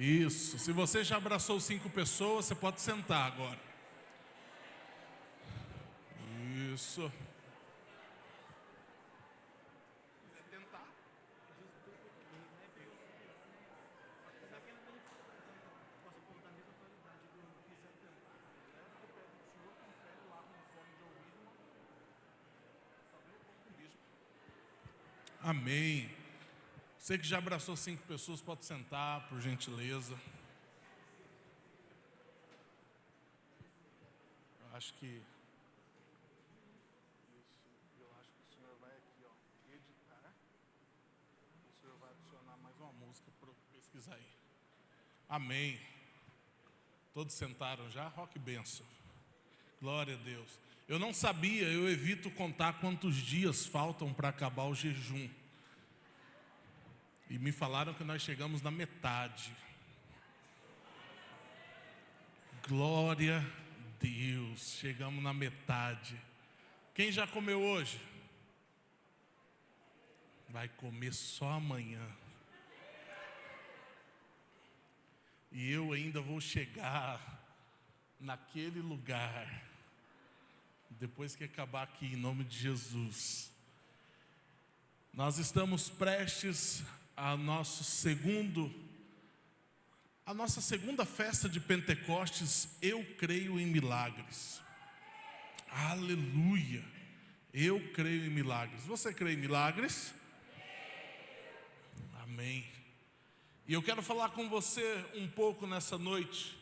Isso. Se você já abraçou 5 pessoas, você pode sentar agora. Isso. Amém. Você que já abraçou 5 pessoas, pode sentar, por gentileza. Eu acho que o senhor vai aqui, editar. O senhor vai adicionar mais uma música para eu pesquisar aí. Amém. Todos sentaram já? Rock benção. Glória a Deus. Eu não sabia, eu evito contar quantos dias faltam para acabar o jejum. E me falaram que nós chegamos na metade. Glória a Deus, chegamos na metade. Quem já comeu hoje? Vai comer só amanhã. E eu ainda vou chegar naquele lugar depois que acabar aqui, em nome de Jesus. Nós estamos prestes a nossa segunda festa de Pentecostes. Eu creio em milagres. Aleluia. Eu creio em milagres. Você crê em milagres? Amém. E eu quero falar com você um pouco nessa noite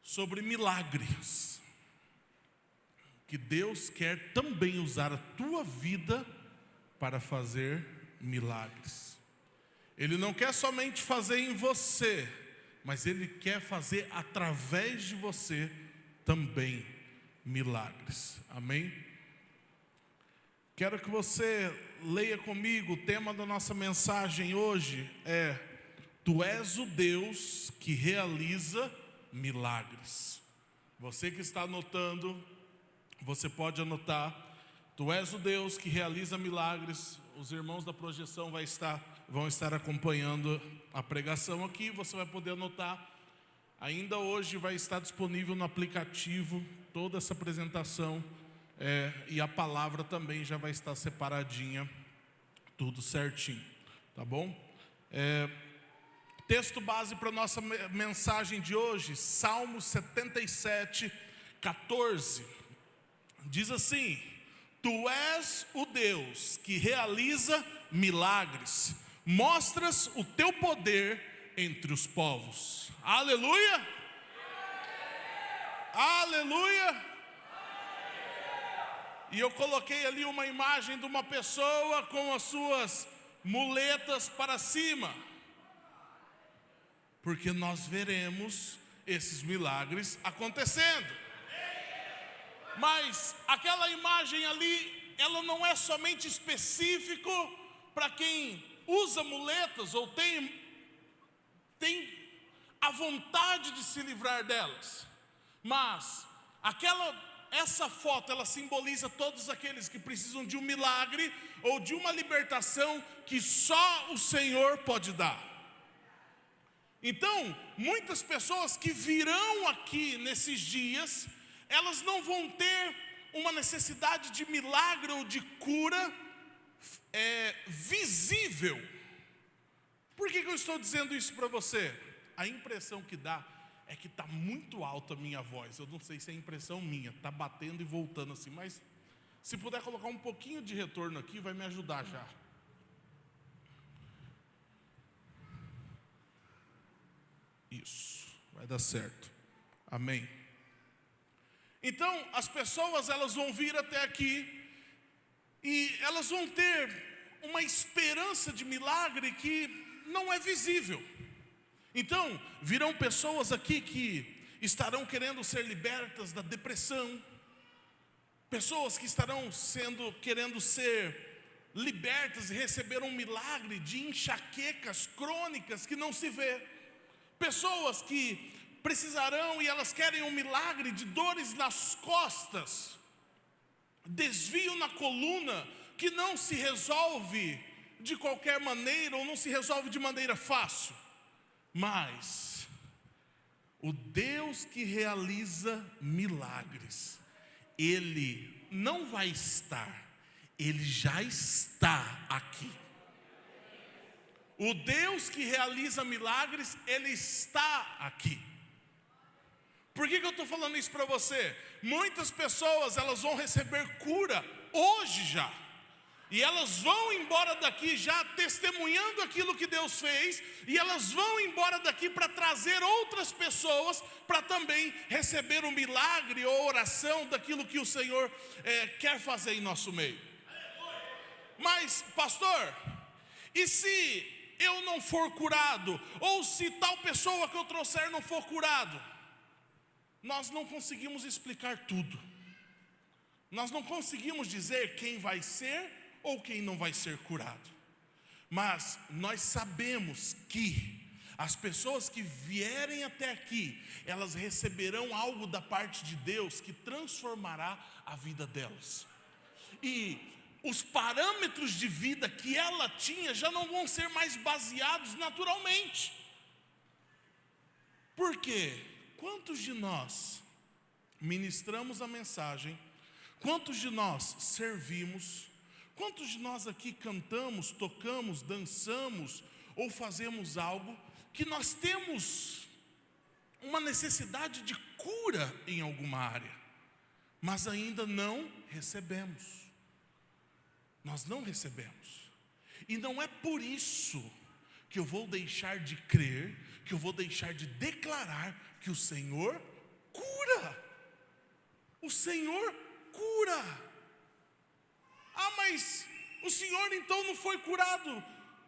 sobre milagres. Que Deus quer também usar a tua vida para fazer milagres. Ele não quer somente fazer em você, mas Ele quer fazer através de você também milagres. Amém? Quero que você leia comigo. O tema da nossa mensagem hoje é: Tu és o Deus que realiza milagres. Você que está anotando, você pode anotar. Tu és o Deus que realiza milagres. Os irmãos da projeção vão estar acompanhando a pregação aqui. Você vai poder anotar. Ainda hoje vai estar disponível no aplicativo toda essa apresentação. E a palavra também já vai estar separadinha, tudo certinho, tá bom? Texto base para a nossa mensagem de hoje, Salmo 77, 14. Diz assim: Tu és o Deus que realiza milagres, mostras o teu poder entre os povos. Aleluia! Aleluia! E eu coloquei ali uma imagem de uma pessoa com as suas muletas para cima, porque nós veremos esses milagres acontecendo. Mas aquela imagem ali, ela não é somente específico para quem usa muletas ou tem a vontade de se livrar delas. Mas essa foto, ela simboliza todos aqueles que precisam de um milagre ou de uma libertação que só o Senhor pode dar. Então, muitas pessoas que virão aqui nesses dias, elas não vão ter uma necessidade de milagre ou de cura visível. Por que eu estou dizendo isso para você? A impressão que dá é que está muito alta a minha voz. Eu não sei se é impressão minha, está batendo e voltando assim, mas se puder colocar um pouquinho de retorno aqui, vai me ajudar já. Isso, vai dar certo. Amém. Então, as pessoas, elas vão vir até aqui e elas vão ter uma esperança de milagre que não é visível. Então, virão pessoas aqui que estarão querendo ser libertas da depressão, pessoas que estarão querendo ser libertas e receber um milagre de enxaquecas crônicas que não se vê, pessoas que precisarão e elas querem um milagre de dores nas costas, desvio na coluna que não se resolve de qualquer maneira ou não se resolve de maneira fácil. Mas o Deus que realiza milagres, Ele não vai estar, Ele já está aqui. O Deus que realiza milagres, Ele está aqui. Por que eu estou falando isso para você? Muitas pessoas, elas vão receber cura hoje já. E elas vão embora daqui já testemunhando aquilo que Deus fez. E elas vão embora daqui para trazer outras pessoas para também receber um milagre ou oração daquilo que o Senhor quer fazer em nosso meio. Mas, pastor, e se eu não for curado? Ou se tal pessoa que eu trouxer não for curado? Nós não conseguimos explicar tudo. Nós não conseguimos dizer quem vai ser ou quem não vai ser curado. Mas nós sabemos que as pessoas que vierem até aqui, elas receberão algo da parte de Deus que transformará a vida delas. E os parâmetros de vida que ela tinha já não vão ser mais baseados naturalmente. Por quê? Quantos de nós ministramos a mensagem? Quantos de nós servimos? Quantos de nós aqui cantamos, tocamos, dançamos ou fazemos algo que nós temos uma necessidade de cura em alguma área, mas ainda não recebemos? Nós não recebemos. E não é por isso que eu vou deixar de crer, que eu vou deixar de declarar que o Senhor cura. O Senhor cura. Ah, mas o Senhor então não foi curado.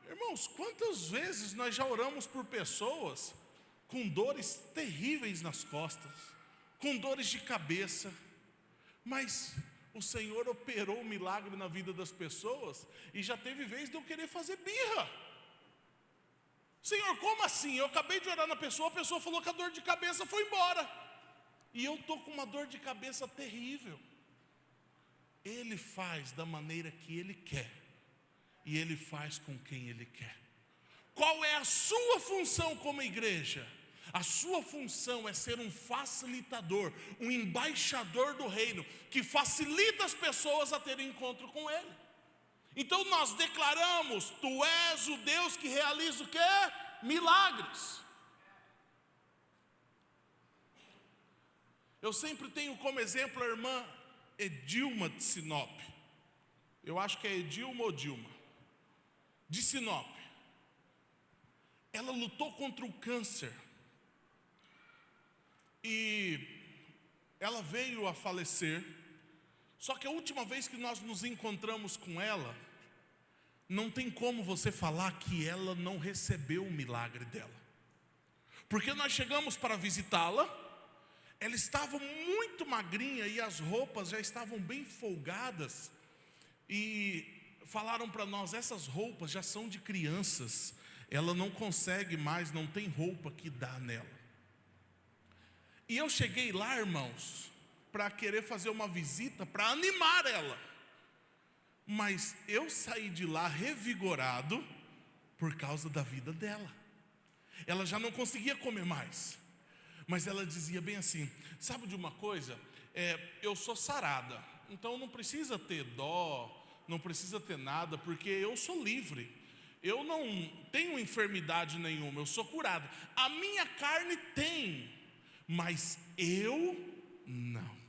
Irmãos, quantas vezes nós já oramos por pessoas com dores terríveis nas costas, com dores de cabeça, mas o Senhor operou um milagre na vida das pessoas, e já teve vez de eu querer fazer birra. Senhor, como assim? Eu acabei de orar na pessoa, a pessoa falou que a dor de cabeça foi embora, e eu estou com uma dor de cabeça terrível. Ele faz da maneira que Ele quer, e Ele faz com quem Ele quer. Qual é a sua função como igreja? A sua função é ser um facilitador, um embaixador do reino, que facilita as pessoas a terem encontro com Ele. Então nós declaramos: Tu és o Deus que realiza o quê? Milagres. Eu sempre tenho como exemplo a irmã Edilma de Sinop. Eu acho que é Edilma ou Dilma, de Sinop. Ela lutou contra o câncer, e ela veio a falecer. Só que a última vez que nós nos encontramos com ela, não tem como você falar que ela não recebeu o milagre dela, porque nós chegamos para visitá-la, ela estava muito magrinha e as roupas já estavam bem folgadas, e falaram para nós: essas roupas já são de crianças, ela não consegue mais, não tem roupa que dá nela. E eu cheguei lá, irmãos, para querer fazer uma visita, para animar ela, mas eu saí de lá revigorado por causa da vida dela. Ela já não conseguia comer mais, mas ela dizia bem assim: sabe de uma coisa, eu sou sarada, então não precisa ter dó, não precisa ter nada, porque eu sou livre, eu não tenho enfermidade nenhuma, eu sou curada. A minha carne tem, mas eu não.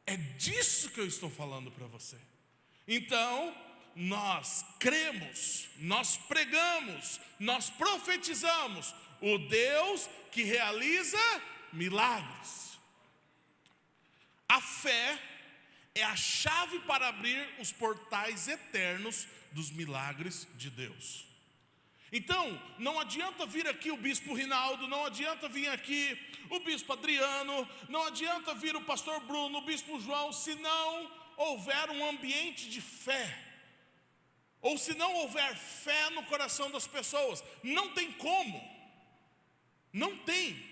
É disso que eu estou falando para você. Então, nós cremos, nós pregamos, nós profetizamos o Deus que realiza milagres. A fé é a chave para abrir os portais eternos dos milagres de Deus. Então, não adianta vir aqui o bispo Rinaldo, não adianta vir aqui o bispo Adriano, não adianta vir o pastor Bruno, o bispo João, se não houver um ambiente de fé, ou se não houver fé no coração das pessoas. Não tem como, não tem.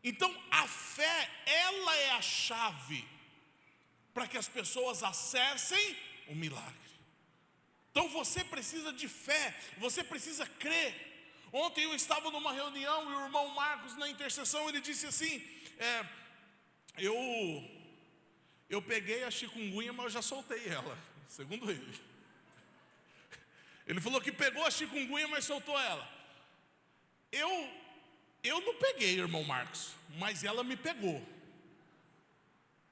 Então a fé, ela é a chave para que as pessoas acessem o milagre. Então você precisa de fé, você precisa crer. Ontem eu estava numa reunião e o irmão Marcos, na intercessão, ele disse assim: eu peguei a chikungunya, mas eu já soltei ela, segundo ele. Ele falou que pegou a chikungunya, mas soltou ela. Eu não peguei, irmão Marcos, mas ela me pegou.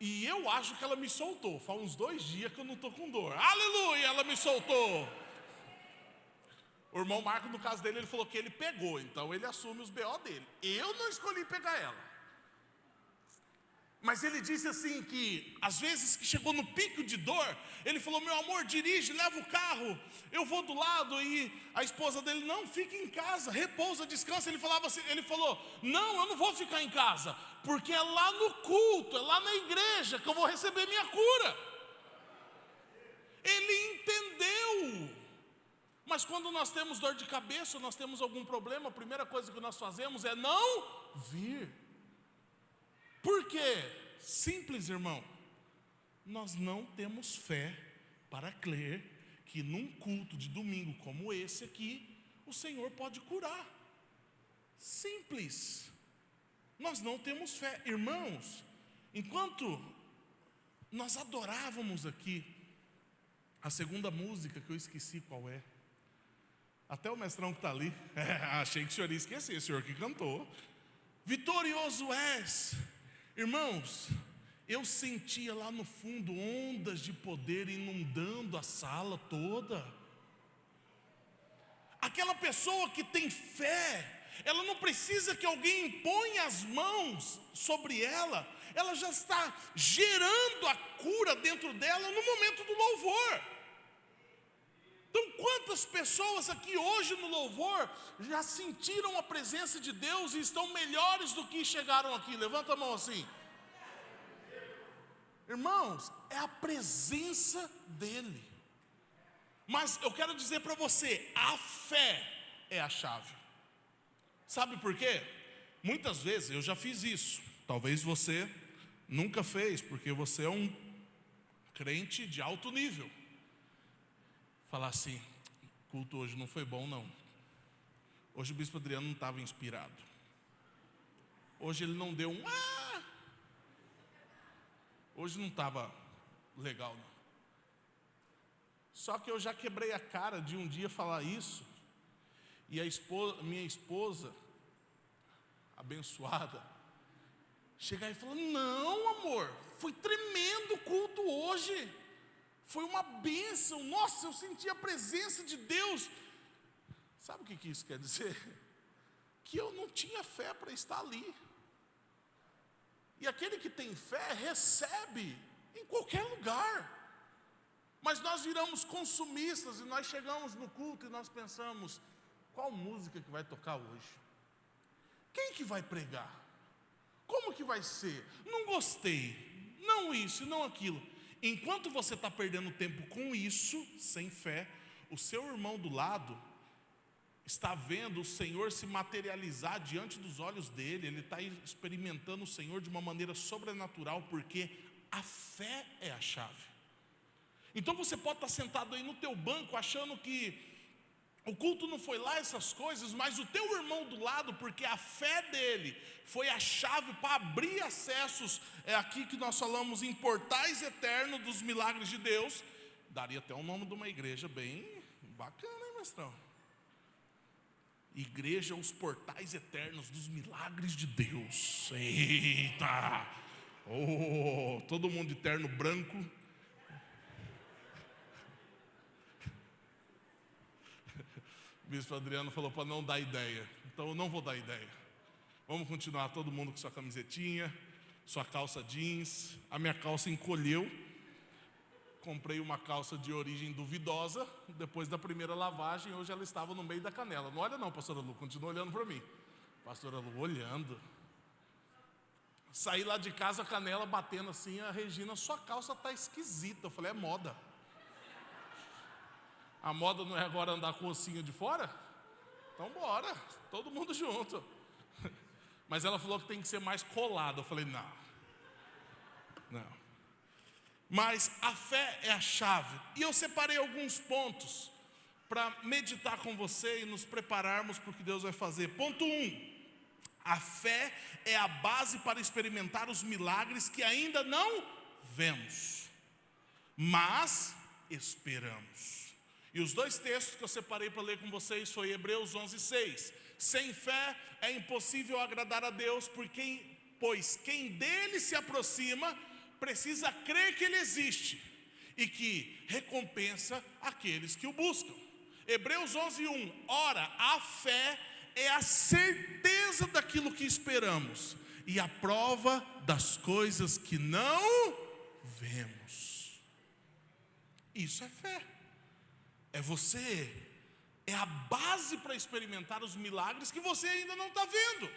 E eu acho que ela me soltou. Faz uns 2 dias que eu não estou com dor. Aleluia, ela me soltou. O irmão Marcos, no caso dele, ele falou que ele pegou. Então ele assume os BO dele. Eu não escolhi pegar ela. Mas ele disse assim que, às vezes que chegou no pico de dor, ele falou: meu amor, dirige, leva o carro, eu vou do lado. E a esposa dele: não, fique em casa, repousa, descansa. Ele falou: não, eu não vou ficar em casa, porque é lá no culto, é lá na igreja que eu vou receber minha cura. Ele entendeu. Mas quando nós temos dor de cabeça, nós temos algum problema, a primeira coisa que nós fazemos é não vir. Por quê? Simples, irmão. Nós não temos fé para crer que num culto de domingo como esse aqui, o Senhor pode curar. Simples. Nós não temos fé. Irmãos, enquanto nós adorávamos aqui, a segunda música que eu esqueci qual é. Até o mestrão que está ali, achei que o senhor ia esquecer, o senhor que cantou. Vitorioso és. Irmãos, eu sentia lá no fundo ondas de poder inundando a sala toda. Aquela pessoa que tem fé, ela não precisa que alguém imponha as mãos sobre ela, ela já está gerando a cura dentro dela no momento do louvor. Então, quantas pessoas aqui hoje no louvor já sentiram a presença de Deus e estão melhores do que chegaram aqui? Levanta a mão assim. Irmãos, é a presença dEle. Mas eu quero dizer para você, a fé é a chave. Sabe por quê? Muitas vezes eu já fiz isso. Talvez você nunca fez, porque você é um crente de alto nível. Falar assim: o culto hoje não foi bom não. Hoje o bispo Adriano não estava inspirado. Hoje ele não deu hoje não estava legal não. Só que eu já quebrei a cara de um dia falar isso. E minha esposa, abençoada, chegar e falar: não, amor, foi tremendo o culto hoje. Foi uma bênção, nossa, eu senti a presença de Deus. Sabe o que isso quer dizer? Que eu não tinha fé para estar ali. E aquele que tem fé recebe em qualquer lugar. Mas nós viramos consumistas e nós chegamos no culto e nós pensamos: qual música que vai tocar hoje? Quem que vai pregar? Como que vai ser? Não gostei, não isso, não aquilo. Enquanto você está perdendo tempo com isso, sem fé, o seu irmão do lado está vendo o Senhor se materializar diante dos olhos dele. Ele está experimentando o Senhor de uma maneira sobrenatural, porque a fé é a chave. Então você pode estar sentado aí no teu banco achando que o culto não foi lá essas coisas, mas o teu irmão do lado, porque a fé dele foi a chave para abrir acessos, é aqui que nós falamos em portais eternos dos milagres de Deus. Daria até o nome de uma igreja bem bacana, hein, mestrão? Igreja, os portais eternos dos milagres de Deus. Eita! Oh, todo mundo de terno branco. O bispo Adriano falou para não dar ideia. Então eu não vou dar ideia. Vamos continuar todo mundo com sua camisetinha, sua calça jeans. A minha calça encolheu. Comprei uma calça de origem duvidosa. Depois da primeira lavagem, hoje ela estava no meio da canela. Não olha não, pastora Lu, continua olhando para mim. Pastora Lu, olhando. Saí lá de casa, a canela batendo assim. A Regina: sua calça está esquisita. Eu falei: é moda. A moda não é agora andar com o ossinho de fora? Então bora, todo mundo junto. Mas ela falou que tem que ser mais colada. Eu falei: não. Mas a fé é a chave. E eu separei alguns pontos para meditar com você e nos prepararmos para o que Deus vai fazer. Ponto 1. A fé é a base para experimentar os milagres que ainda não vemos, mas esperamos. E os dois textos que eu separei para ler com vocês foi Hebreus 11:6. Sem fé é impossível agradar a Deus, pois quem dele se aproxima precisa crer que ele existe e que recompensa aqueles que o buscam. Hebreus 11:1. Ora, a fé é a certeza daquilo que esperamos e a prova das coisas que não vemos. Isso é fé. É a base para experimentar os milagres que você ainda não está vendo.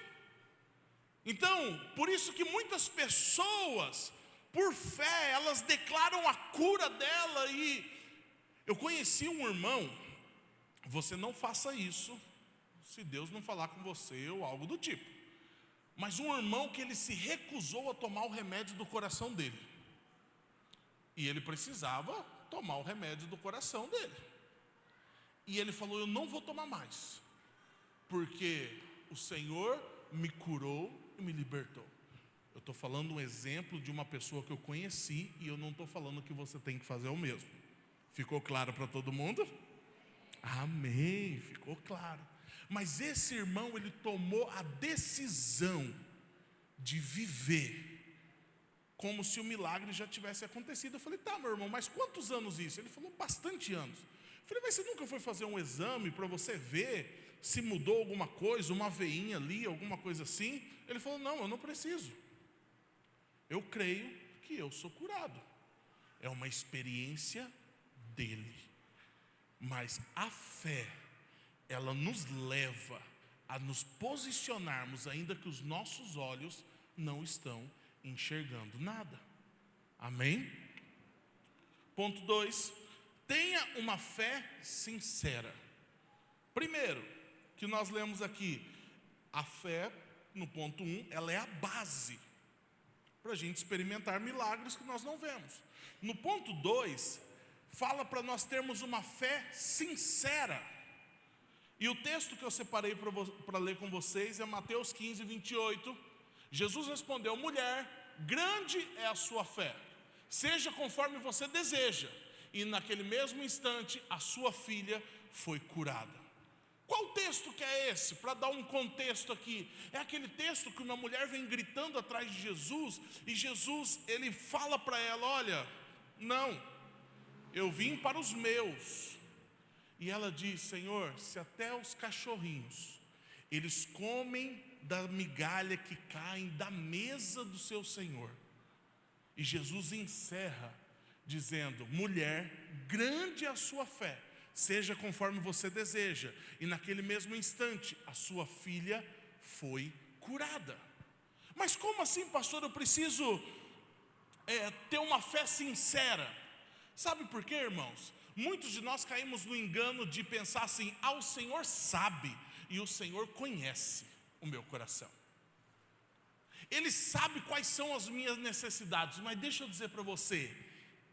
Então, por isso que muitas pessoas, por fé, elas declaram a cura dela. E eu conheci um irmão, você não faça isso se Deus não falar com você ou algo do tipo, mas um irmão que ele se recusou a tomar o remédio do coração dele, e ele precisava tomar o remédio do coração dele, e ele falou: eu não vou tomar mais, porque o Senhor me curou e me libertou. Eu estou falando um exemplo de uma pessoa que eu conheci, e eu não estou falando que você tem que fazer o mesmo. Ficou claro para todo mundo? Amém, ficou claro. Mas esse irmão, ele tomou a decisão de viver como se o milagre já tivesse acontecido. Eu falei: tá, meu irmão, mas quantos anos isso? Ele falou: bastante anos. Eu falei: mas você nunca foi fazer um exame para você ver se mudou alguma coisa, uma veinha ali, alguma coisa assim? Ele falou: não, eu não preciso. Eu creio que eu sou curado. É uma experiência dele. Mas a fé, ela nos leva a nos posicionarmos, ainda que os nossos olhos não estão enxergando nada. Amém? Ponto 2. Tenha uma fé sincera. Primeiro, que nós lemos aqui, a fé, no ponto 1, ela é a base para a gente experimentar milagres que nós não vemos. No ponto 2, fala para nós termos uma fé sincera. E o texto que eu separei para ler com vocês é Mateus 15:28. Jesus respondeu: mulher, grande é a sua fé, seja conforme você deseja. E naquele mesmo instante a sua filha foi curada. Qual texto que é esse? Para dar um contexto aqui, é aquele texto que uma mulher vem gritando atrás de Jesus, e Jesus, ele fala para ela: olha, não, eu vim para os meus. E ela diz: Senhor, se até os cachorrinhos, eles comem da migalha que caem da mesa do seu Senhor. E Jesus encerra dizendo: mulher, grande é a sua fé, seja conforme você deseja. E naquele mesmo instante, a sua filha foi curada. Mas como assim, pastor? Eu preciso ter uma fé sincera. Sabe por quê, irmãos? Muitos de nós caímos no engano de pensar assim: o Senhor sabe e o Senhor conhece o meu coração. Ele sabe quais são as minhas necessidades, mas deixa eu dizer para você,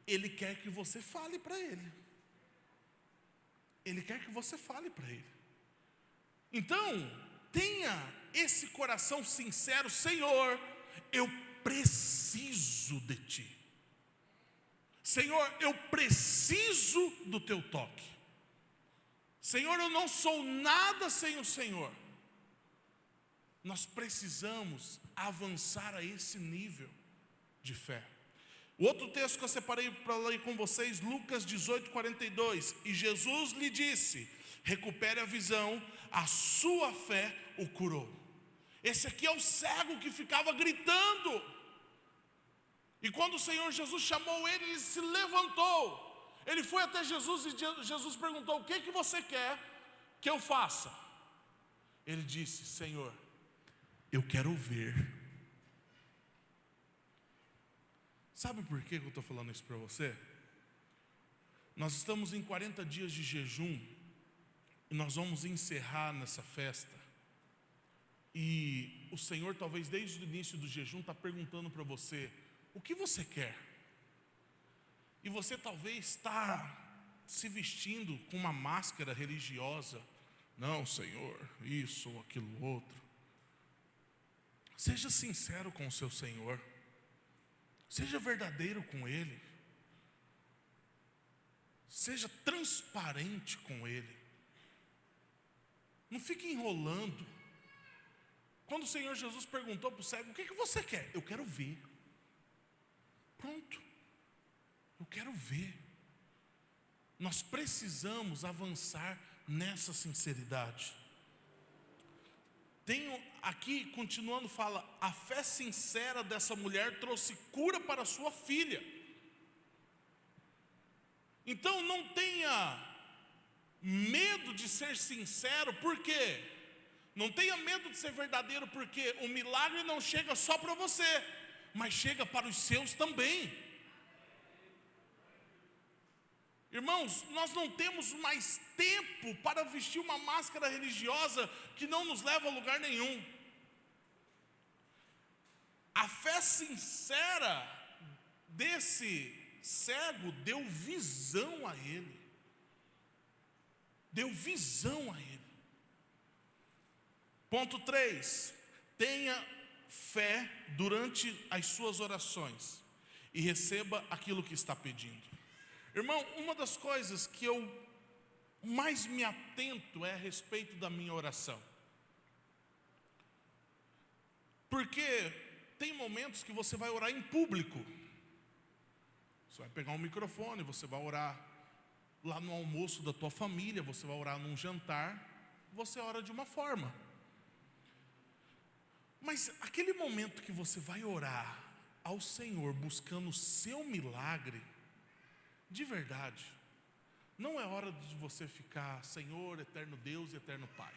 Ele quer que você fale para Ele. Ele quer que você fale para Ele. Então, tenha esse coração sincero: Senhor, eu preciso de Ti. Senhor, eu preciso do Teu toque. Senhor, eu não sou nada sem o Senhor. Nós precisamos avançar a esse nível de fé. O outro texto que eu separei para ler com vocês, Lucas 18:42. E Jesus lhe disse: recupere a visão, a sua fé o curou. Esse aqui é o cego que ficava gritando. E quando o Senhor Jesus chamou ele, ele se levantou. Ele foi até Jesus e Jesus perguntou: o que você quer que eu faça? Ele disse: Senhor, eu quero ver. Sabe por que eu estou falando isso para você? Nós estamos em 40 dias de jejum, e nós vamos encerrar nessa festa. E o Senhor, talvez desde o início do jejum, está perguntando para você: o que você quer? E você talvez está se vestindo com uma máscara religiosa. Não, Senhor, isso ou aquilo outro. Seja sincero com o seu Senhor. Seja verdadeiro com Ele. Seja transparente com Ele. Não fique enrolando. Quando o Senhor Jesus perguntou para o cego: o que você quer? Eu quero ver. Pronto. Eu quero ver. Nós precisamos avançar nessa sinceridade. Tenho aqui, continuando, fala: a fé sincera dessa mulher trouxe cura para sua filha. Então não tenha medo de ser sincero, por quê? Não tenha medo de ser verdadeiro, porque o milagre não chega só para você, mas chega para os seus também. Irmãos, nós não temos mais tempo para vestir uma máscara religiosa que não nos leva a lugar nenhum. A fé sincera desse cego deu visão a ele. Deu visão a ele. Ponto 3. Tenha fé durante as suas orações e receba aquilo que está pedindo. Irmão, uma das coisas que eu mais me atento é a respeito da minha oração. Porque tem momentos que você vai orar em público. Você vai pegar um microfone, você vai orar lá no almoço da tua família, você vai orar num jantar, você ora de uma forma. Mas aquele momento que você vai orar ao Senhor buscando o seu milagre, de verdade, não é hora de você ficar: Senhor, eterno Deus e eterno Pai,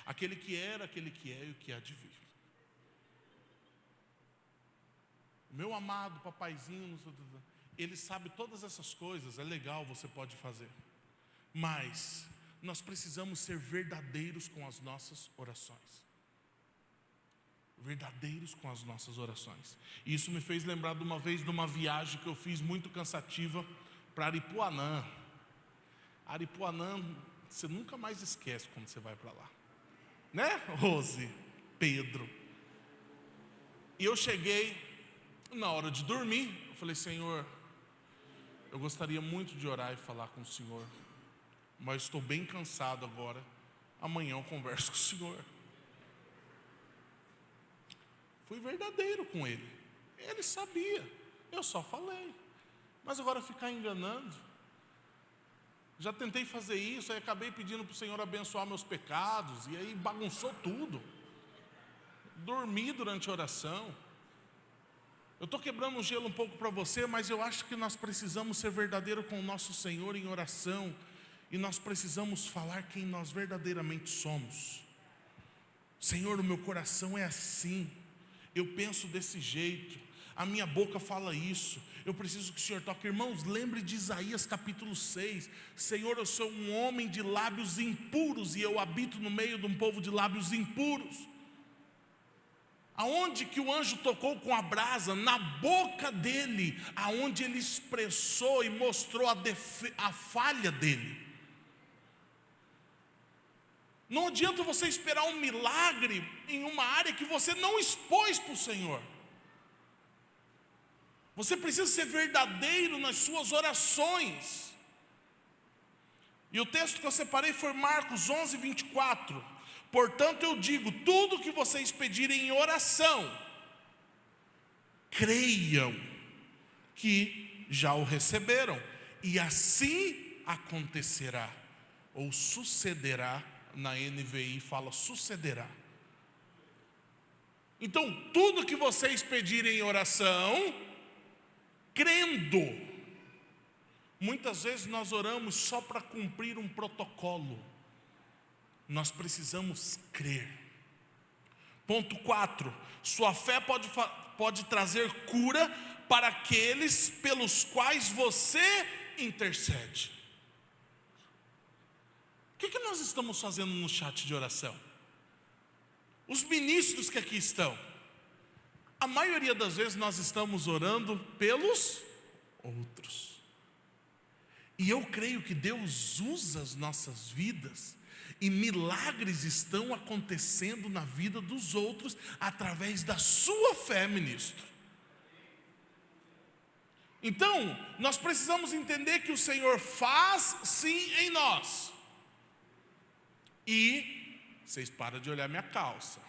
aquele que era, aquele que é e o que há de vir. Meu amado papaizinho, Ele sabe todas essas coisas, é legal, você pode fazer. Mas nós precisamos ser verdadeiros com as nossas orações. Verdadeiros com as nossas orações. E isso me fez lembrar de uma vez, de uma viagem que eu fiz muito cansativa para Aripuanã. Aripuanã, você nunca mais esquece quando você vai para lá, né, Rose, Pedro? E eu cheguei, na hora de dormir, eu falei: Senhor, eu gostaria muito de orar e falar com o Senhor, mas estou bem cansado agora, amanhã eu converso com o Senhor. Fui verdadeiro com ele. Ele sabia, eu só falei. Mas agora ficar enganando. Já tentei fazer isso, aí acabei pedindo para o Senhor abençoar meus pecados, e aí bagunçou tudo. Dormi durante a oração. Eu estou quebrando o gelo um pouco para você, mas eu acho que nós precisamos ser verdadeiros com o nosso Senhor em oração. E nós precisamos falar quem nós verdadeiramente somos. Senhor, o meu coração é assim. Eu penso desse jeito. A minha boca fala isso. Eu preciso que o Senhor toque. Irmãos, lembre de Isaías capítulo 6. Senhor, eu sou um homem de lábios impuros, e eu habito no meio de um povo de lábios impuros. Aonde que o anjo tocou com a brasa? Na boca dele, aonde ele expressou e mostrou a falha dele. Não adianta você esperar um milagre em uma área que você não expôs para o Senhor. Você precisa ser verdadeiro nas suas orações. E o texto que eu separei foi Marcos 11, 24. Portanto eu digo, tudo que vocês pedirem em oração, creiam que já o receberam, e assim acontecerá, ou sucederá. Na NVI fala sucederá. Então tudo que vocês pedirem em oração, crendo. Muitas vezes nós oramos só para cumprir um protocolo. Nós precisamos crer. Ponto 4. Sua fé pode trazer cura para aqueles pelos quais você intercede. O que nós estamos fazendo no chat de oração? Os ministros que aqui estão, a maioria das vezes nós estamos orando pelos outros. E eu creio que Deus usa as nossas vidas, e milagres estão acontecendo na vida dos outros, através da sua fé, ministro. Então, nós precisamos entender que o Senhor faz sim em nós. E, vocês param de olhar minha calça.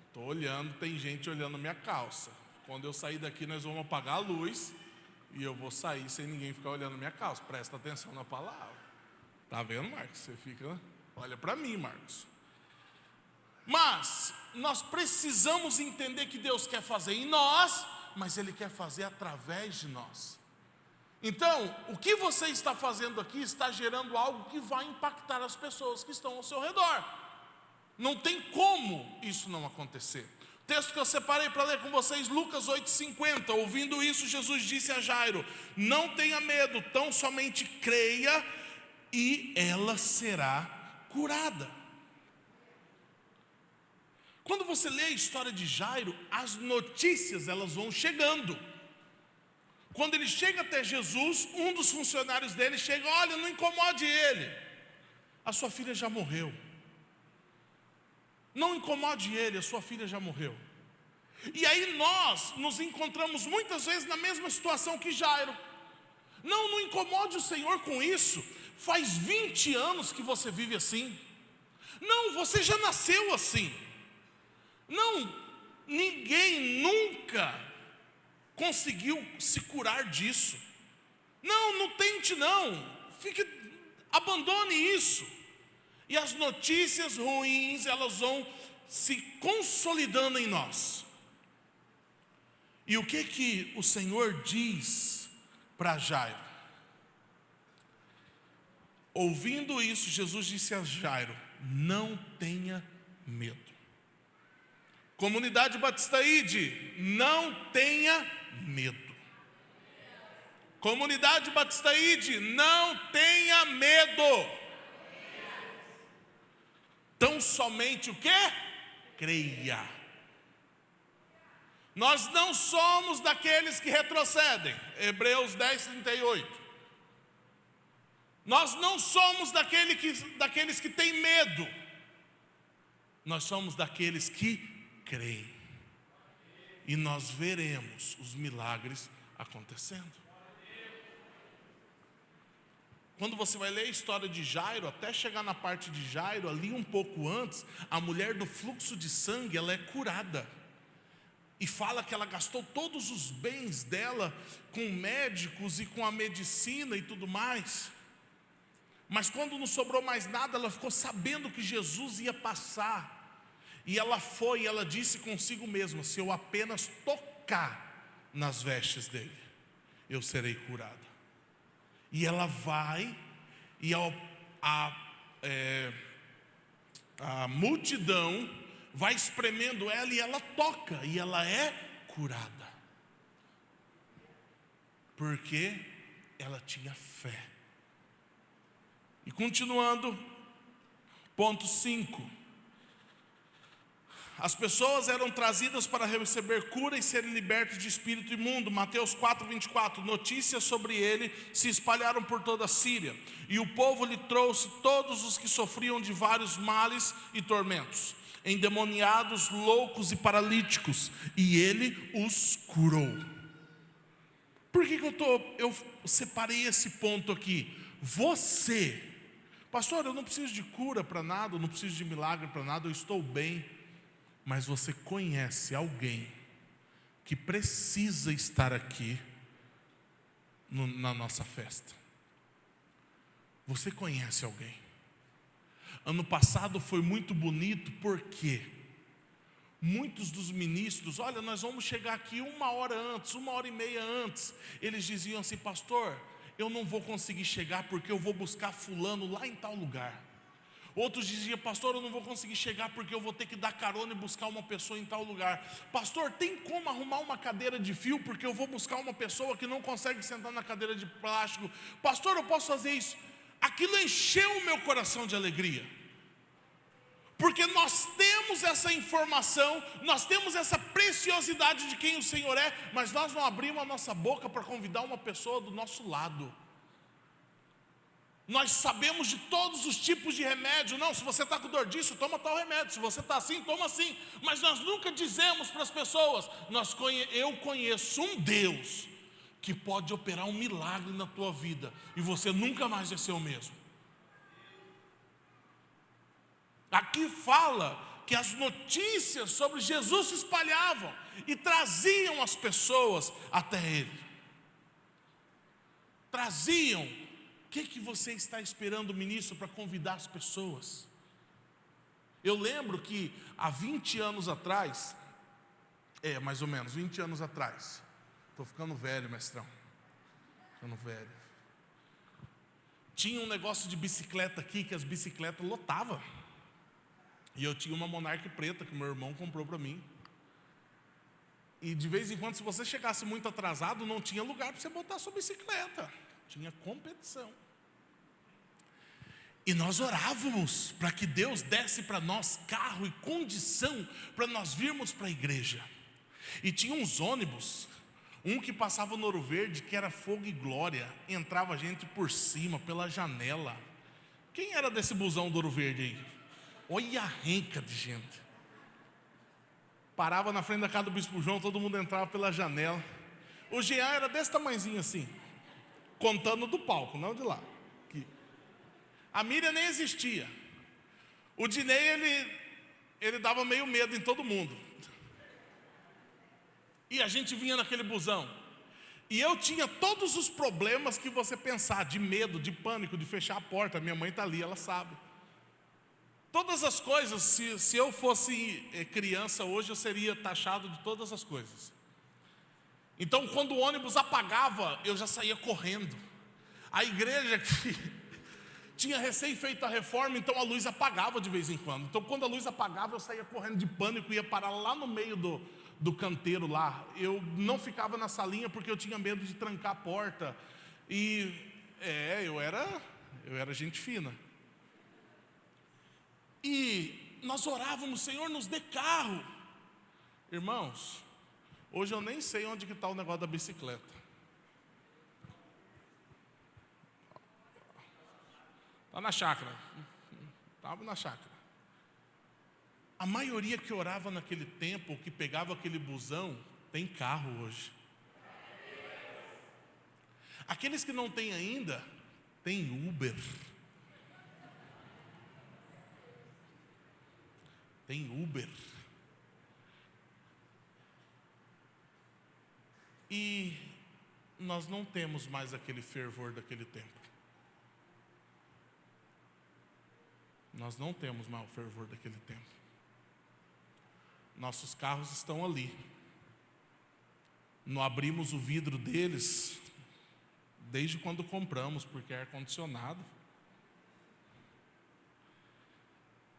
Estou olhando, tem gente olhando minha calça. Quando eu sair daqui, nós vamos apagar a luz, e eu vou sair sem ninguém ficar olhando minha calça. Presta atenção na palavra. Tá vendo, Marcos? Você fica, olha para mim, Marcos. Mas nós precisamos entender que Deus quer fazer em nós, mas Ele quer fazer através de nós. Então, o que você está fazendo aqui está gerando algo que vai impactar as pessoas que estão ao seu redor. Não tem como isso não acontecer. O texto que eu separei para ler com vocês, Lucas 8,50. Ouvindo isso, Jesus disse a Jairo: não tenha medo, tão somente creia e ela será curada. Quando você lê a história de Jairo, as notícias elas vão chegando. Quando ele chega até Jesus, um dos funcionários dele chega: olha, não incomode ele, a sua filha já morreu. Não incomode ele, a sua filha já morreu. E aí nós nos encontramos muitas vezes na mesma situação que Jairo. Não incomode o Senhor com isso. Faz 20 anos que você vive assim. Não, você já nasceu assim. Não, ninguém nunca conseguiu se curar disso. Não tente não. Abandone isso. E as notícias ruins, elas vão se consolidando em nós. E o que o Senhor diz para Jairo? Ouvindo isso, Jesus disse a Jairo: não tenha medo. Comunidade Batistaíde, não tenha medo. Comunidade Batistaíde, não tenha medo. Tão somente o quê? Creia. Nós não somos daqueles que retrocedem. Hebreus 10:38. Nós não somos daqueles que têm medo. Nós somos daqueles que creem. E nós veremos os milagres acontecendo. Quando você vai ler a história de Jairo, até chegar na parte de Jairo, ali um pouco antes, a mulher do fluxo de sangue, ela é curada. E fala que ela gastou todos os bens dela com médicos e com a medicina e tudo mais. Mas quando não sobrou mais nada, ela ficou sabendo que Jesus ia passar. E ela foi, e ela disse consigo mesma: se eu apenas tocar nas vestes dele, eu serei curada. E ela vai, e a multidão vai espremendo ela, e ela toca, e ela é curada. Porque ela tinha fé. E continuando, ponto 5. As pessoas eram trazidas para receber cura e serem libertos de espírito imundo. Mateus 4:24. Notícias sobre ele se espalharam por toda a Síria. E o povo lhe trouxe todos os que sofriam de vários males e tormentos, endemoniados, loucos e paralíticos, e ele os curou. Por que eu separei esse ponto aqui? Você, pastor, eu não preciso de cura para nada, eu não preciso de milagre para nada, eu estou bem. Mas você conhece alguém que precisa estar aqui na nossa festa? Você conhece alguém? Ano passado foi muito bonito, porque muitos dos ministros, olha, nós vamos chegar aqui 1 hora antes, 1h30 antes. Eles diziam assim: pastor, eu não vou conseguir chegar porque eu vou buscar fulano lá em tal lugar. Outros diziam: pastor, eu não vou conseguir chegar porque eu vou ter que dar carona e buscar uma pessoa em tal lugar. Pastor, tem como arrumar uma cadeira de fio porque eu vou buscar uma pessoa que não consegue sentar na cadeira de plástico. Pastor, eu posso fazer isso. Aquilo encheu o meu coração de alegria, porque nós temos essa informação, nós temos essa preciosidade de quem o Senhor é, mas nós não abrimos a nossa boca para convidar uma pessoa do nosso lado. Nós sabemos de todos os tipos de remédio. Não, se você está com dor disso, toma tal remédio. Se você está assim, toma assim. Mas nós nunca dizemos para as pessoas: eu conheço um Deus que pode operar um milagre na tua vida e você nunca mais vai ser o mesmo. Aqui fala que as notícias sobre Jesus se espalhavam e traziam as pessoas até Ele. Traziam. O que você está esperando, ministro, para convidar as pessoas? Eu lembro que há 20 anos atrás, mais ou menos 20 anos atrás, estou ficando velho, mestrão, ficando velho. Tinha um negócio de bicicleta aqui, que as bicicletas lotavam. E eu tinha uma Monarch preta que meu irmão comprou para mim. E de vez em quando, se você chegasse muito atrasado, não tinha lugar para você botar a sua bicicleta. Tinha competição. E nós orávamos para que Deus desse para nós carro e condição para nós virmos para a igreja. E tinha uns ônibus, um que passava no Ouro Verde, que era fogo e glória, entrava gente por cima, pela janela. Quem era desse busão do Ouro Verde aí? Olha a renca de gente. Parava na frente da casa do Bispo João, todo mundo entrava pela janela. O Jean era desse tamanhozinho assim, contando do palco, não de lá. Aqui. A Miriam nem existia. O Dinei, ele dava meio medo em todo mundo. E a gente vinha naquele busão. E eu tinha todos os problemas que você pensar, de medo, de pânico, de fechar a porta. Minha mãe está ali, ela sabe. Todas as coisas, se eu fosse criança hoje, eu seria taxado de todas as coisas. Então, quando o ônibus apagava, eu já saía correndo. A igreja que tinha recém feito a reforma, então a luz apagava de vez em quando. Então, quando a luz apagava, eu saía correndo de pânico e ia parar lá no meio do canteiro lá. Eu não ficava na salinha porque eu tinha medo de trancar a porta. E eu era gente fina. E nós orávamos: Senhor, nos dê carro. Irmãos, hoje eu nem sei onde que está o negócio da bicicleta. Está na chácara. Estava na chácara. A maioria que orava naquele tempo, que pegava aquele busão, tem carro hoje. Aqueles que não têm ainda, tem Uber. Tem Uber. E nós não temos mais aquele fervor daquele tempo. Nós não temos mais o fervor daquele tempo. Nossos carros estão ali. Não abrimos o vidro deles desde quando compramos, porque é ar-condicionado.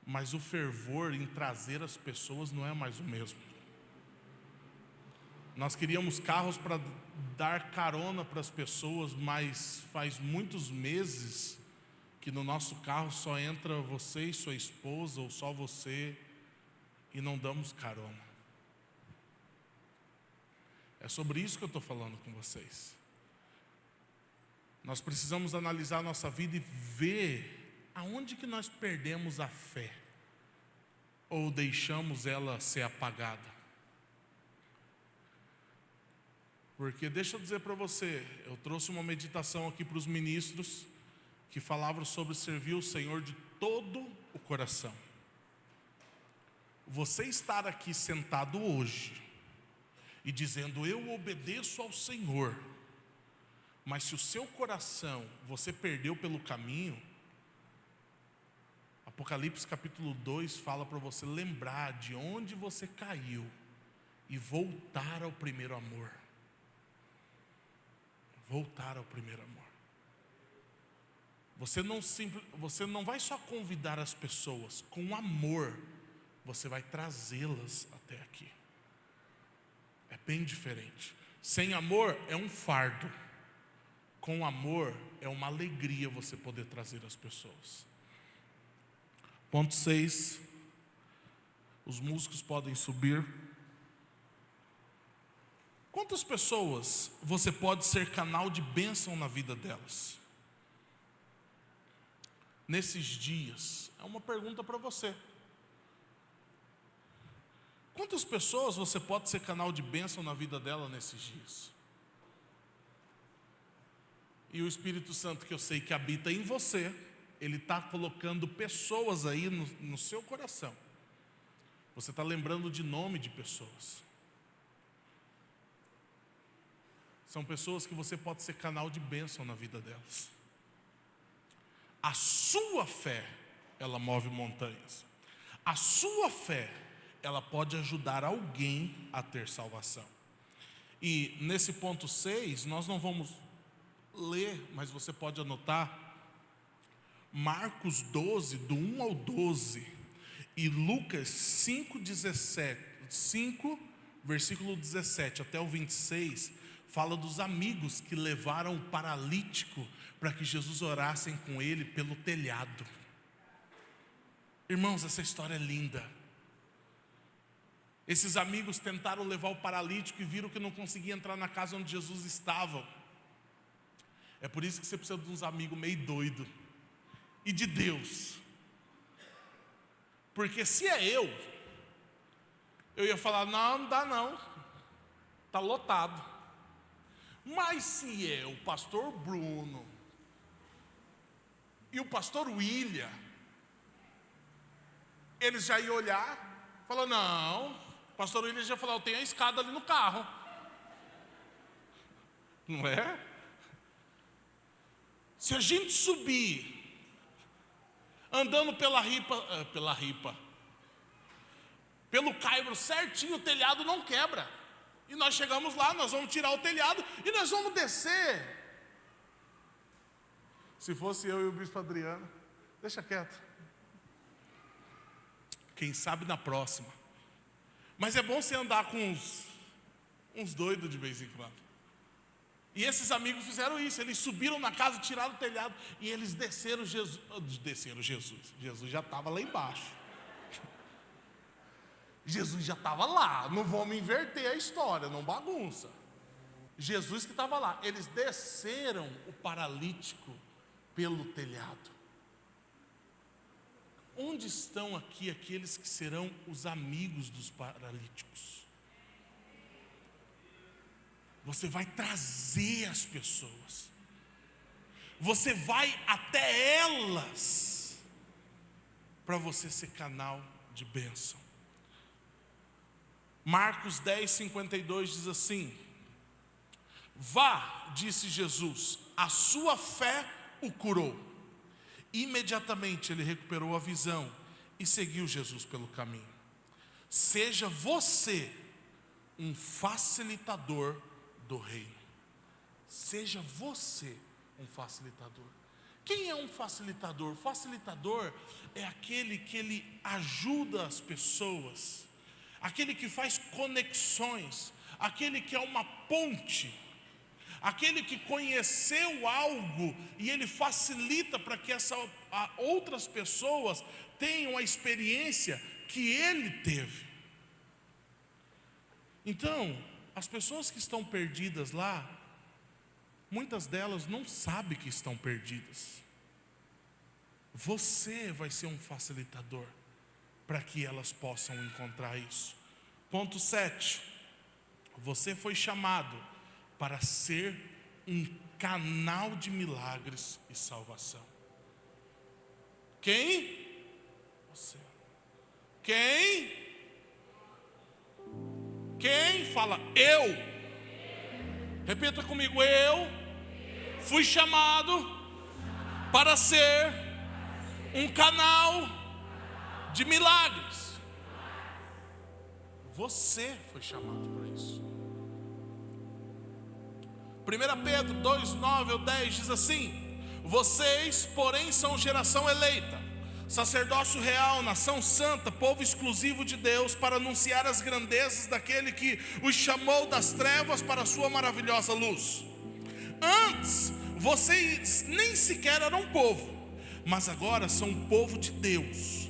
Mas o fervor em trazer as pessoas não é mais o mesmo. Nós queríamos carros para dar carona para as pessoas, mas faz muitos meses que no nosso carro só entra você e sua esposa, ou só você, e não damos carona. É sobre isso que eu estou falando com vocês. Nós precisamos analisar a nossa vida e ver aonde que nós perdemos a fé ou deixamos ela ser apagada. Porque deixa eu dizer para você, eu trouxe uma meditação aqui para os ministros que falavam sobre servir o Senhor de todo o coração. Você estar aqui sentado hoje e dizendo: eu obedeço ao Senhor, mas se o seu coração você perdeu pelo caminho, Apocalipse capítulo 2 fala para você lembrar de onde você caiu e voltar ao primeiro amor. Voltar ao primeiro amor. Você não vai só convidar as pessoas, com amor você vai trazê-las até aqui. É bem diferente. Sem amor é um fardo. Com amor é uma alegria você poder trazer as pessoas. Ponto 6. Os músicos podem subir. Quantas pessoas você pode ser canal de bênção na vida delas? nesses dias, é uma pergunta para você. Quantas pessoas você pode ser canal de bênção na vida dela nesses dias? E o Espírito Santo, que eu sei que habita em você, ele está colocando pessoas aí no seu coração. Você está lembrando de nome de pessoas. São pessoas que você pode ser canal de bênção na vida delas. A sua fé, ela move montanhas. A sua fé, ela pode ajudar alguém a ter salvação. E nesse ponto 6, nós não vamos ler, mas você pode anotar, Marcos 12, do 1 ao 12, e Lucas 5, versículo 17 até o 26, fala dos amigos que levaram o paralítico para que Jesus orassem com ele pelo telhado. Irmãos, essa história é linda. Esses amigos tentaram levar o paralítico e viram que não conseguia entrar na casa onde Jesus estava. É por isso que você precisa de uns amigos meio doidos. E de Deus. Porque se é eu ia falar, não dá não. Está lotado. Mas se é o pastor Bruno e o pastor William, eles já iam olhar, falar, não, o pastor William já falou, eu tenho a escada ali no carro. Não é? Se a gente subir, andando pelo caibro certinho, o telhado não quebra. E nós chegamos lá, nós vamos tirar o telhado e nós vamos descer. Se fosse eu e o bispo Adriano, deixa quieto. Quem sabe na próxima. Mas é bom você andar com uns doidos de vez em quando. E esses amigos fizeram isso, eles subiram na casa, tiraram o telhado e eles desceram Jesus. Jesus já estava lá embaixo. Jesus já estava lá, não vamos inverter a história, não bagunça. Jesus que estava lá, eles desceram o paralítico pelo telhado. Onde estão aqui aqueles que serão os amigos dos paralíticos? Você vai trazer as pessoas. Você vai até elas para você ser canal de bênção. Marcos 10, 52 diz assim: vá, disse Jesus, a sua fé o curou. Imediatamente ele recuperou a visão e seguiu Jesus pelo caminho. Seja você um facilitador do reino. Seja você um facilitador. Quem é um facilitador? Facilitador é aquele que ele ajuda as pessoas, aquele que faz conexões, aquele que é uma ponte, aquele que conheceu algo e ele facilita para que outras pessoas tenham a experiência que ele teve. Então, as pessoas que estão perdidas lá, muitas delas não sabem que estão perdidas. Você vai ser um facilitador para que elas possam encontrar isso. Ponto 7. Você foi chamado para ser um canal de milagres e salvação. Quem? Você. Quem? Quem? Fala, eu. Repita comigo, eu fui chamado para ser um canal de milagres. Você foi chamado para isso. 1 Pedro 2, 9 ao 10 diz assim: vocês, porém, são geração eleita, sacerdócio real, nação santa, povo exclusivo de Deus, para anunciar as grandezas daquele que os chamou das trevas para a sua maravilhosa luz. Antes, vocês nem sequer eram povo, mas agora são povo de Deus.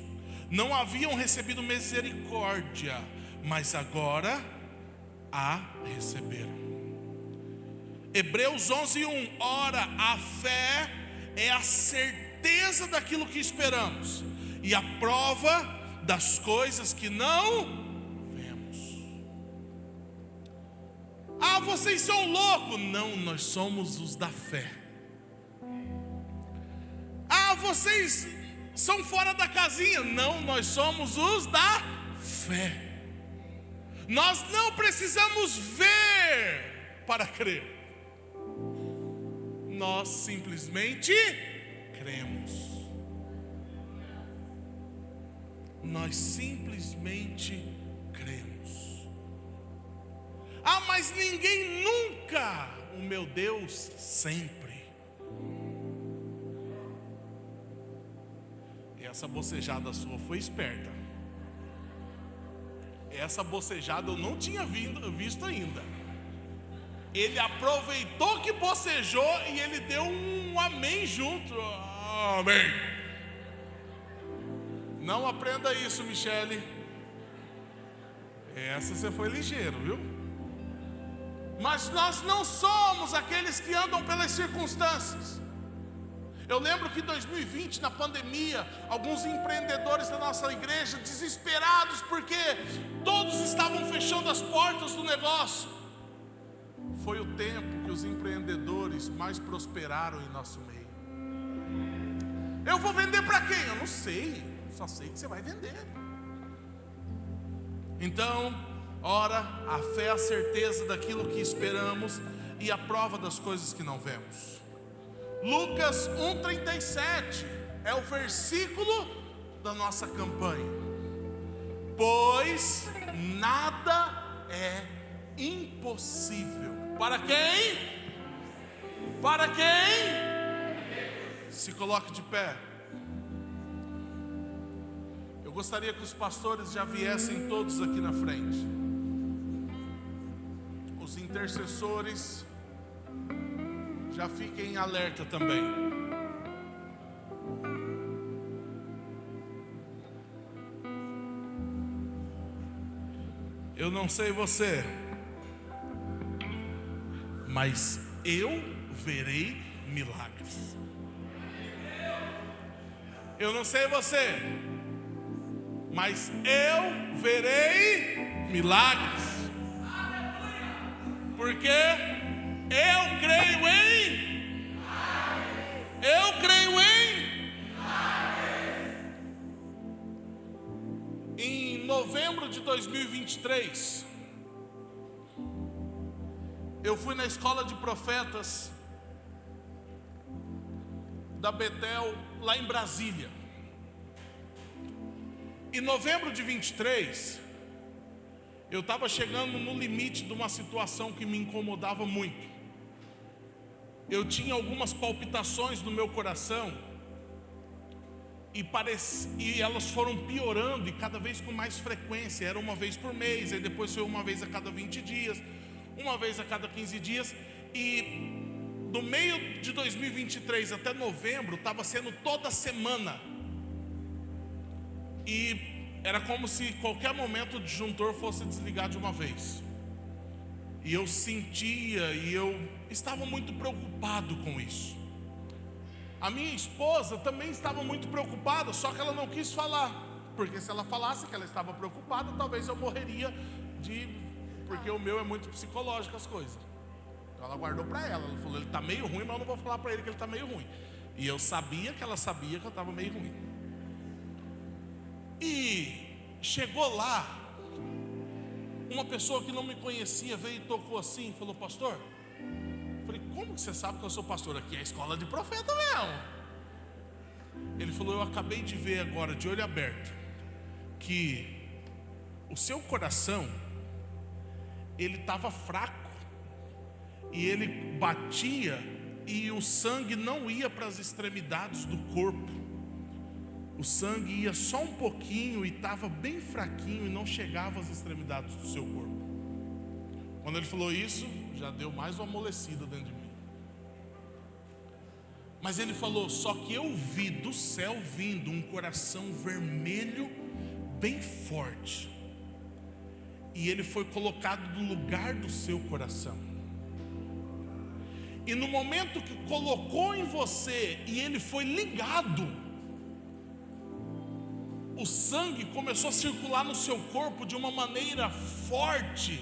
Não haviam recebido misericórdia, mas agora a receberam. Hebreus 11, 1. Ora, a fé é a certeza certeza daquilo que esperamos e a prova das coisas que não vemos. Ah, vocês são loucos. Não, nós somos os da fé. Ah, vocês são fora da casinha. Não, nós somos os da fé. Nós não precisamos ver para crer. Nós simplesmente cremos. Nós simplesmente cremos. Ah, mas ninguém nunca. O meu Deus sempre. E essa bocejada sua foi esperta. Essa bocejada eu não tinha visto ainda. Ele aproveitou que bocejou e ele deu um amém junto. Amém. Não aprenda isso, Michele. Essa você foi ligeiro, viu? Mas nós não somos aqueles que andam pelas circunstâncias. Eu lembro que em 2020, na pandemia, alguns empreendedores da nossa igreja, desesperados porque todos estavam fechando as portas do negócio. Foi o tempo que os empreendedores mais prosperaram em nosso meio. Eu vou vender para quem? Eu não sei, só sei que você vai vender. Então, ora, a fé é a certeza daquilo que esperamos e a prova das coisas que não vemos. Lucas 1,37 é o versículo da nossa campanha. Pois nada é impossível. Para quem? Para quem? Se coloque de pé. Eu gostaria que os pastores já viessem todos aqui na frente. Os intercessores já fiquem em alerta também. Eu não sei você, mas eu verei milagres. Eu não sei você, mas eu verei milagres. Porque eu creio em. Eu creio em novembro de 2023, eu fui na escola de profetas da Betel, lá em Brasília. Em novembro de 23, eu estava chegando no limite de uma situação que me incomodava muito. Eu tinha algumas palpitações no meu coração e elas foram piorando, e cada vez com mais frequência. Era uma vez por mês, aí depois foi uma vez a cada 20 dias, uma vez a cada 15 dias. E do meio de 2023 até novembro estava sendo toda semana. E era como se qualquer momento o disjuntor fosse desligar de uma vez. E eu sentia, e eu estava muito preocupado com isso. A minha esposa também estava muito preocupada, só que ela não quis falar. Porque se ela falasse que ela estava preocupada, talvez eu morreria porque o meu é muito psicológico as coisas. Então ela guardou para ela. Ela falou, ele está meio ruim, mas eu não vou falar para ele que ele está meio ruim. E eu sabia que ela sabia que eu estava meio ruim. E chegou lá, uma pessoa que não me conhecia veio e tocou assim e falou, pastor. Eu falei, como que você sabe que eu sou pastor? Aqui é a escola de profeta mesmo. Ele falou, eu acabei de ver agora, de olho aberto, que o seu coração, ele estava fraco, e ele batia, e o sangue não ia para as extremidades do corpo. O sangue ia só um pouquinho e estava bem fraquinho e não chegava às extremidades do seu corpo. Quando ele falou isso, já deu mais uma amolecida dentro de mim. Mas ele falou, só que eu vi do céu vindo um coração vermelho bem forte. E ele foi colocado no lugar do seu coração. E no momento que colocou em você e ele foi ligado, o sangue começou a circular no seu corpo de uma maneira forte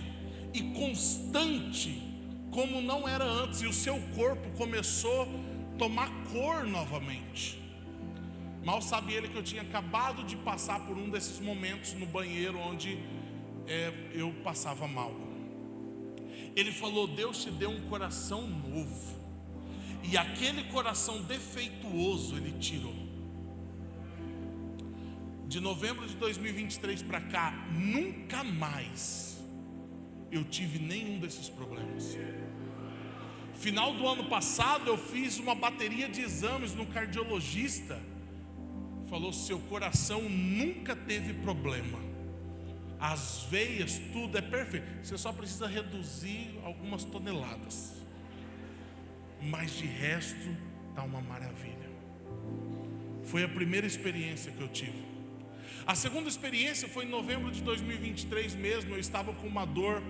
e constante, como não era antes, e o seu corpo começou a tomar cor novamente. Mal sabe ele que eu tinha acabado de passar por um desses momentos no banheiro onde eu passava mal. Ele falou: Deus te deu um coração novo, e aquele coração defeituoso Ele tirou. De novembro de 2023 para cá, nunca mais eu tive nenhum desses problemas. Final do ano passado eu fiz uma bateria de exames no cardiologista. Falou: seu coração nunca teve problema, as veias, tudo é perfeito, você só precisa reduzir algumas toneladas, mas de resto está uma maravilha. Foi a primeira experiência que eu tive. A segunda experiência foi em novembro de 2023 mesmo. Eu estava com uma dor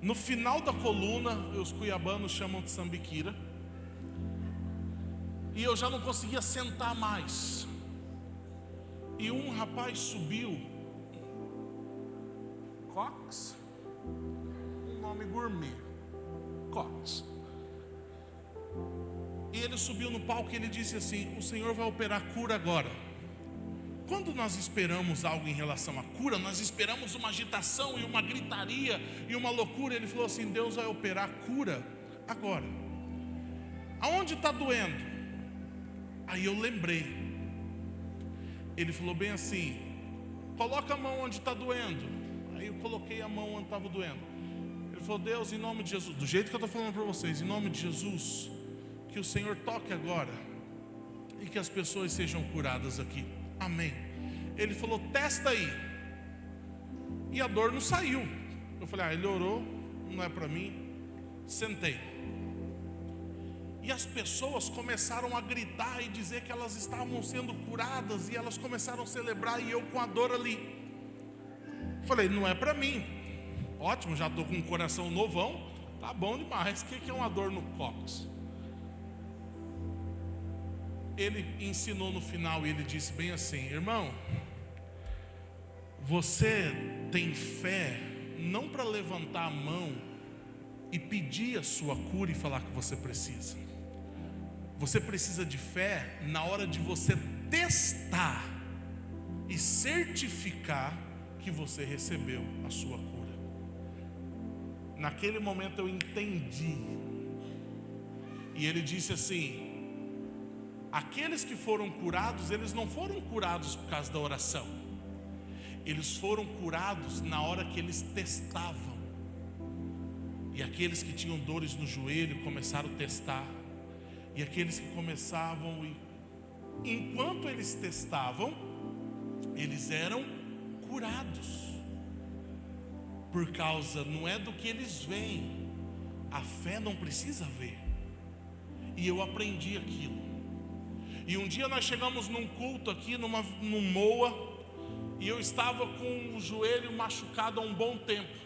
no final da coluna, os cuiabanos chamam de sambiquira, e eu já não conseguia sentar mais. E um rapaz subiu, Cox, um nome gourmet, Cox. E ele subiu no palco e ele disse assim: o Senhor vai operar cura agora. Quando nós esperamos algo em relação à cura, nós esperamos uma agitação e uma gritaria e uma loucura. Ele falou assim: Deus vai operar cura agora. Aonde está doendo? Aí eu lembrei. Ele falou bem assim: coloca a mão onde está doendo. Aí eu coloquei a mão onde estava doendo. Ele falou: Deus, em nome de Jesus, do jeito que eu estou falando para vocês, em nome de Jesus, que o Senhor toque agora e que as pessoas sejam curadas aqui. Amém. Ele falou: testa aí. E a dor não saiu. Eu falei: ele orou, não é para mim. Sentei. E as pessoas começaram a gritar e dizer que elas estavam sendo curadas, e elas começaram a celebrar, e eu com a dor ali. Falei: não é para mim. Ótimo, já estou com um coração novão, tá bom demais. O que é uma dor no cóccix? Ele ensinou no final e ele disse bem assim: irmão, você tem fé não para levantar a mão e pedir a sua cura e falar que você precisa. Você precisa de fé na hora de você testar e certificar que você recebeu a sua cura. Naquele momento eu entendi. E ele disse assim: aqueles que foram curados, eles não foram curados por causa da oração. Eles foram curados na hora que eles testavam. E aqueles que tinham dores no joelho começaram a testar. E aqueles que começavam, e enquanto eles testavam, eles eram curados. Por causa, não é do que eles veem. A fé não precisa ver. E eu aprendi aquilo. E um dia nós chegamos num culto aqui, num MOA, e eu estava com o joelho machucado há um bom tempo.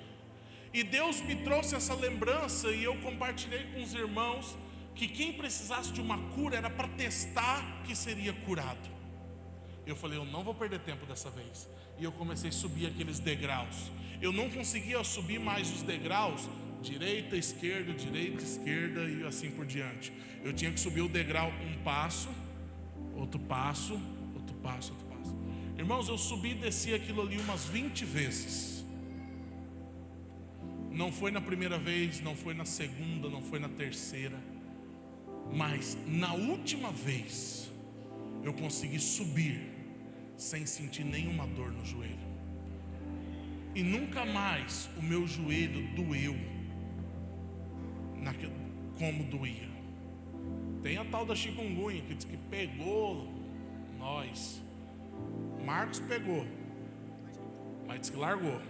E Deus me trouxe essa lembrança, e eu compartilhei com os irmãos que quem precisasse de uma cura era para testar que seria curado. Eu falei: eu não vou perder tempo dessa vez. E eu comecei a subir aqueles degraus. Eu não conseguia subir mais os degraus, direita, esquerda, e assim por diante. Eu tinha que subir o degrau um passo, outro passo, outro passo, outro passo. Irmãos, eu subi e desci aquilo ali umas 20 vezes. Não foi na primeira vez, não foi na segunda, não foi na terceira, mas na última vez eu consegui subir sem sentir nenhuma dor no joelho. E nunca mais o meu joelho doeu como doía. Tem a tal da chikungunya que diz que pegou nós. Marcos pegou, mas diz que largou.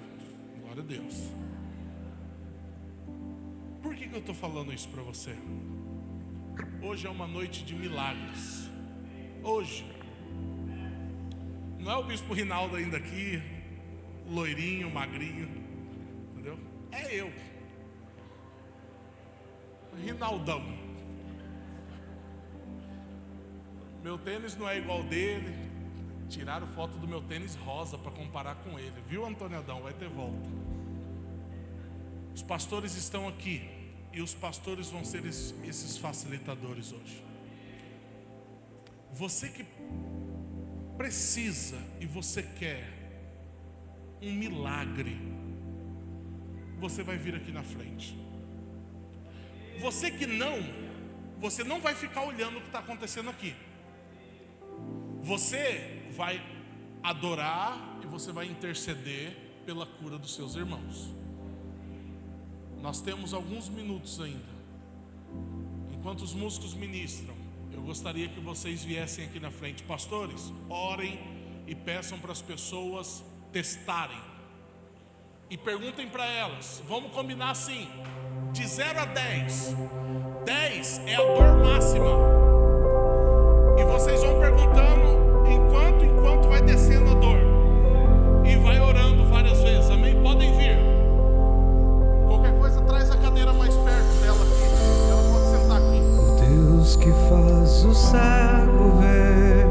Glória a Deus. Por que eu estou falando isso para você? Hoje é uma noite de milagres. Hoje. Não é o bispo Rinaldo ainda aqui, loirinho, magrinho, entendeu? É eu. Rinaldão. Meu tênis não é igual dele. Tiraram foto do meu tênis rosa para comparar com ele. Viu, Antônio Adão? Vai ter volta. Os pastores estão aqui. E os pastores vão ser esses facilitadores hoje. Você que precisa e você quer um milagre, você vai vir aqui na frente. Você que não, você não vai ficar olhando o que está acontecendo aqui. Você vai adorar e você vai interceder pela cura dos seus irmãos. Nós temos alguns minutos ainda. Enquanto os músicos ministram, eu gostaria que vocês viessem aqui na frente. Pastores, orem e peçam para as pessoas testarem. E perguntem para elas. Vamos combinar assim: de 0 a 10. 10 é a dor máxima. E vocês vão perguntando enquanto vai descendo a dor. E vai orando várias vezes. Amém? Podem vir. Qualquer coisa, traz a cadeira mais perto dela aqui. Ela pode sentar aqui. O Deus que faz o cego ver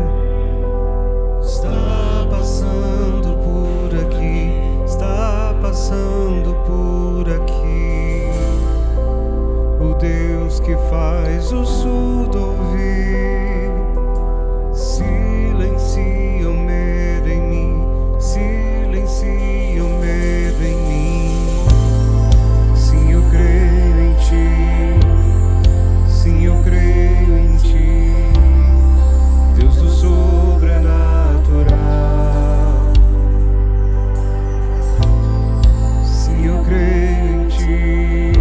está passando por aqui. Está passando por aqui. O Deus que faz o surdo ouvir, silencia o medo em mim, silencia o medo em mim. Sim, eu creio em ti, sim, eu creio em ti, Deus do sobrenatural. Sim, eu creio em ti,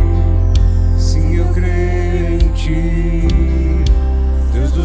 sim, eu creio em ti, Deus do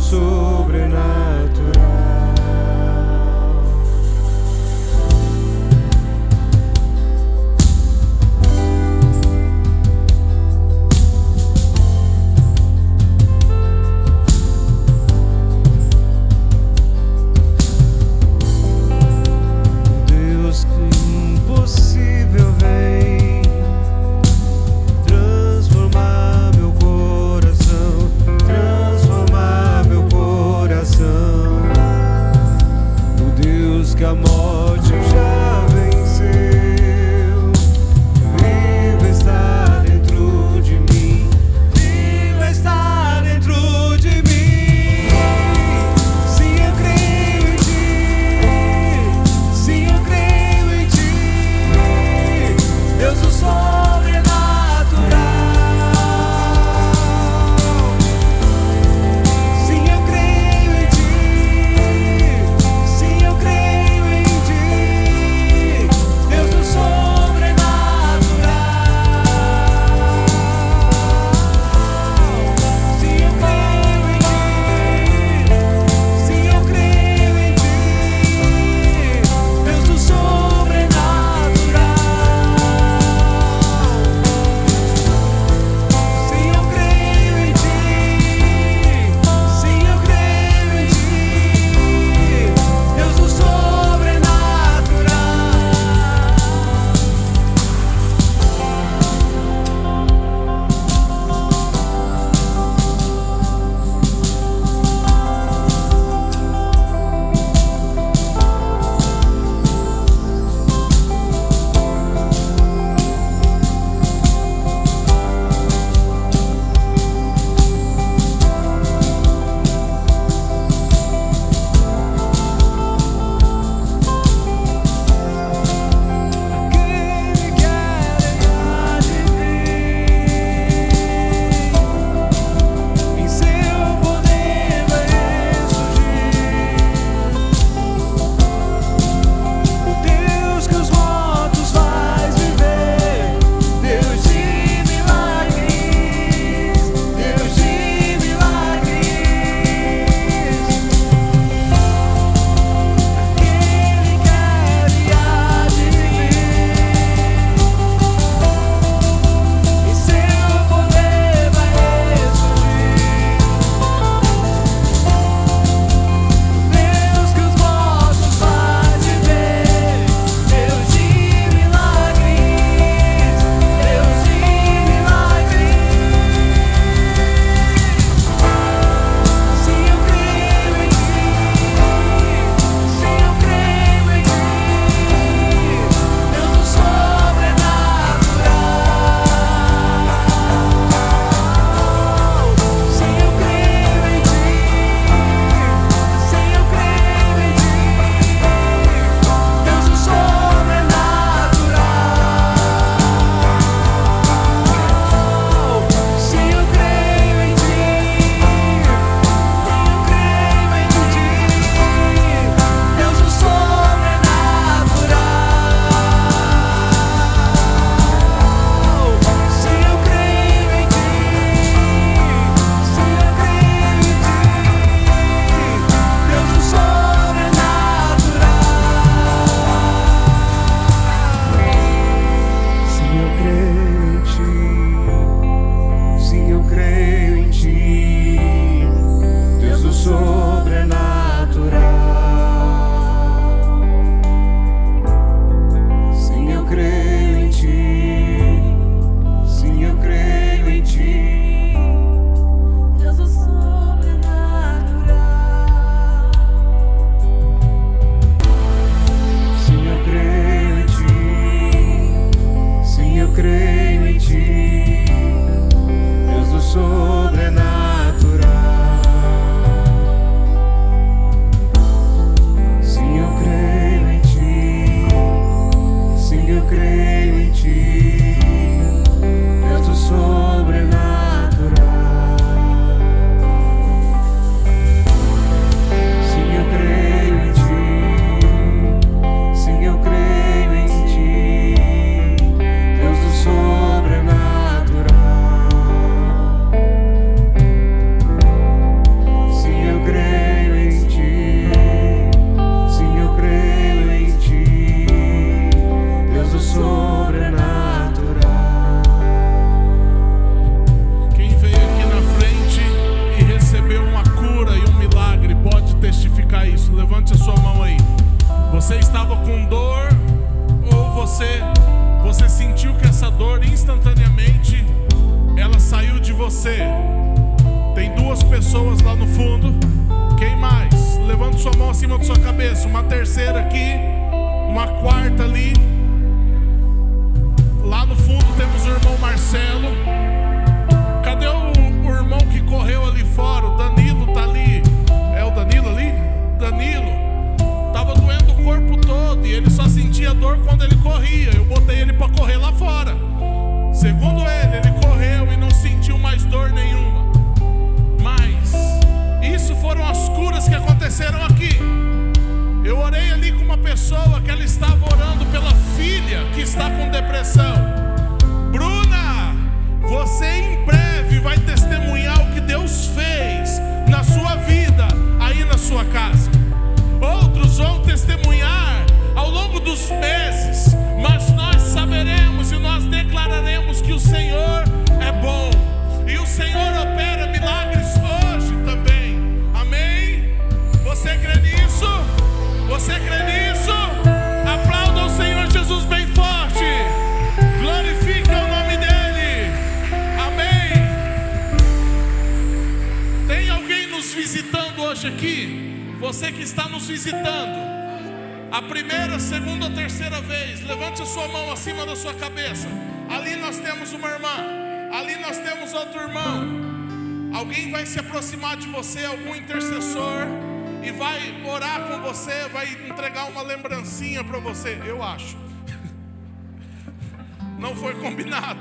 você. Tem 2 pessoas lá no fundo. Quem mais? Levante sua mão acima da sua cabeça. Uma terceira aqui, uma quarta ali. Lá no fundo temos o irmão Marcelo. Cadê o irmão que correu ali fora? O Danilo tá ali. É o Danilo ali? Danilo. Tava doendo o corpo todo e ele só sentia dor quando ele corria. Eu botei ele para correr lá fora. Segundo ele correu e não sentiu mais dor nenhuma. Mas isso foram as curas que aconteceram aqui. Eu orei ali com uma pessoa que ela estava orando pela filha que está com depressão. Bruna, você em breve vai testemunhar o que Deus fez na sua vida, aí na sua casa. Outros vão testemunhar ao longo dos meses, mas nós saberemos e nós declararemos que o Senhor é bom. E o Senhor opera milagres hoje também. Amém? Você crê nisso? Você crê nisso? Aplauda o Senhor Jesus bem forte. Glorifica o nome dEle. Amém? Tem alguém nos visitando hoje aqui? Você que está nos visitando, a primeira, segunda ou terceira vez, levante a sua mão acima da sua cabeça. Ali nós temos uma irmã, ali nós temos outro irmão. Alguém vai se aproximar de você, algum intercessor, e vai orar com você, vai entregar uma lembrancinha para você, eu acho. Não foi combinado.